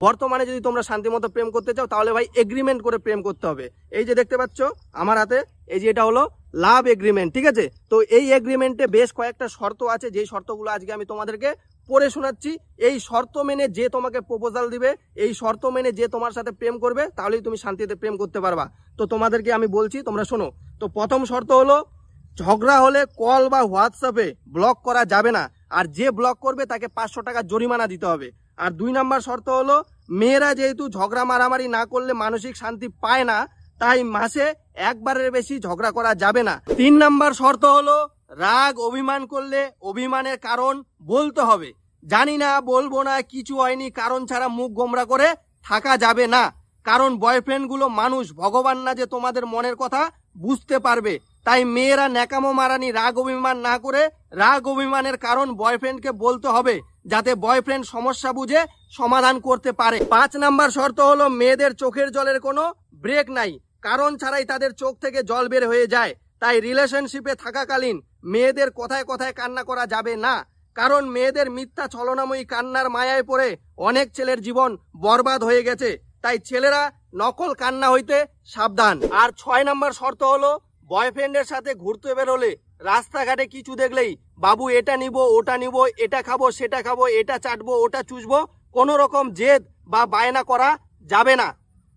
বর্তমানে যদি তোমরা শান্তিমতো প্রেম করতে চাও তাহলে ভাই এগ্রিমেন্ট করে প্রেম করতে হবে। এই যে দেখতে পাচ্ছ আমার হাতে, এই যে এটা হলো লাভ এগ্রিমেন্ট, ঠিক আছে। তো এই এগ্রিমেন্টে বেশ কয়েকটা শর্ত আছে, যেই শর্তগুলো আজকে আমি তোমাদেরকে পড়ে শোনাচ্ছি। এই শর্ত মেনে যে তোমাকে প্রপোজাল দিবে, এই শর্ত মেনে যে তোমার সাথে প্রেম করবে, তাহলেই তুমি শান্তিতে প্রেম করতে পারবা। তো তোমাদেরকে আমি বলছি, তোমরা শোনো। তো প্রথম শর্ত হলো, ঝগড়া হলে কল বা হোয়াটসঅ্যাপে ব্লক করা যাবে না, আর যে ব্লক করবে তাকে 500 টাকা জরিমানা দিতে হবে। আর 2 নম্বর শর্ত হলো, মেয়েরা যেহেতু ঝগড়া মারামারি না করলে মানসিক শান্তি পায় না, তাই মাসে একবারের বেশি ঝগড়া করা যাবে না। 3 নম্বর শর্ত হলো, রাগ অভিমান করলে অভিমানের কারণ বলতে হবে। জানি না, বলবো না, কিছু হয়নি, কারণ ছাড়া মুখ গোমরা করে থাকা যাবে না। কারণ বয়ফ্রেন্ড গুলো মানুষ, ভগবান না যে তোমাদের মনের কথা বুঝতে পারবে। তাই মেয়েরা ন্যাকামো মারানি রাগ অভিমান না করে রাগ অভিমানের কারণ বয়ফ্রেন্ডকে বলতে হবে, যাতে বয়ফ্রেন্ড সমস্যা বুঝে সমাধান করতে পারে। 5 নম্বর শর্ত হলো, মেয়েদের চোখের জলের কোনো ব্রেক নাই, কারণ ছাড়াই তাদের চোখ থেকে জল বের হয়ে যায়। তাই রিলেশনশিপে থাকাকালীন মেয়েদের কথায় কথায় কান্না করা যাবে না, কারণ মেয়েদের মিথ্যা ছলনাময়ী কান্নার মায়ায় পড়ে অনেক ছেলের জীবন বরবাদ হয়ে গেছে। তাই ছেলেরা নকল কান্না হইতে সাবধান। আর 6 নম্বর শর্ত হলো, বয়ফ্রেন্ডের সাথে ঘুরতে বেরোলে রাস্তাঘাটে কিছু দেখলেই বাবু এটা নিব, ওটা নিব, এটা খাবো, সেটা খাবো, এটা চাটবো, ওটা চুষবো, কোনো রকম জেদ বা বায়না করা যাবে না।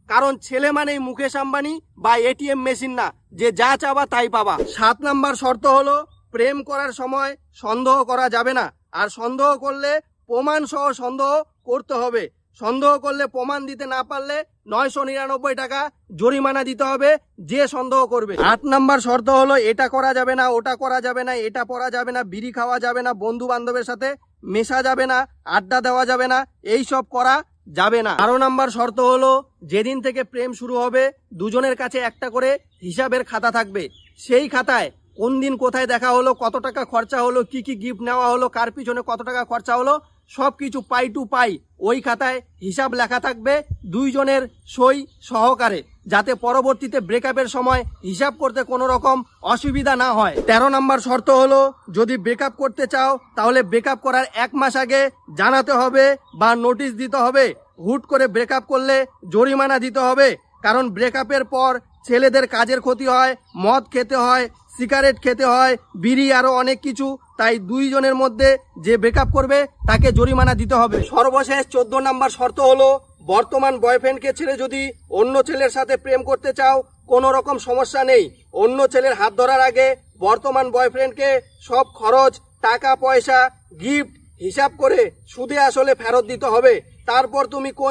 কারণ ছেলে মানেই মুকেশ আম্বানি বা এটিএম মেশিন না, যে যা চাবা তাই পাবা। 7 নম্বর শর্ত হলো, প্রেম করার সময় সন্দেহ করা যাবে না, আর সন্দেহ করলে প্রমাণ সহ সন্দেহ করতে হবে। সন্দেহ করলে প্রমাণ দিতে না পারলে 999 টাকা জরিমানা দিতে হবে যে সন্দেহ করবে। 8 নম্বর শর্ত হলো, এটা করা যাবে না, ওটা করা যাবে না, এটা পরা যাবে না, বিড়ি খাওয়া যাবে না, বন্ধু বান্ধবের সাথে মেশা যাবে না, আড্ডা দেওয়া যাবে না, এই সব করা যাবে না। 12 নম্বর শর্ত হলো, যেদিন থেকে প্রেম শুরু হবে দুজনের কাছে একটা করে হিসাবের খাতা থাকবে। সেই খাতায় কোন দিন কোথায় দেখা হলো, কত টাকা খরচা হলো, কি কি গিফট নেওয়া হলো, কার পিছনে কত টাকা খরচা হলো, সবকিছু পাই টু পাই ওই খাতায় হিসাব লেখা থাকবে, দুইজনের সই সহকারে, যাতে পরবর্তীতে ব্রেকআপের সময় হিসাব করতে কোনো রকম অসুবিধা না হয়। 13 নম্বর শর্ত হলো, যদি ব্রেকআপ করতে চাও তাহলে ব্রেকআপ করার 1 মাস আগে জানাতে হবে বা নোটিশ দিতে হবে। হুট করে ব্রেকআপ করলে জরিমানা দিতে হবে, কারণ ব্রেকআপের পর ছেলেদের কাজের ক্ষতি হয়, মদ খেতে হয়, সিগারেট খেতে হয়, বিড়ি, আরো অনেক কিছু। তাই দুইজনের মধ্যে যে ব্রেকআপ করবে তাকে জরিমানা দিতে হবে। সর্বশেষ 14 নম্বর শর্ত হলো, বর্তমান বয়ফ্রেন্ডকে ছেড়ে যদি অন্য ছেলের সাথে প্রেম করতে চাও কোনো রকম সমস্যা নেই। অন্য ছেলের হাত ধরার আগে বর্তমান বয়ফ্রেন্ডকে সব খরচ, টাকা পয়সা, গিফট হিসাব করে সুদে আসলে ফেরত দিতে হবে। তারপর তুমি কোন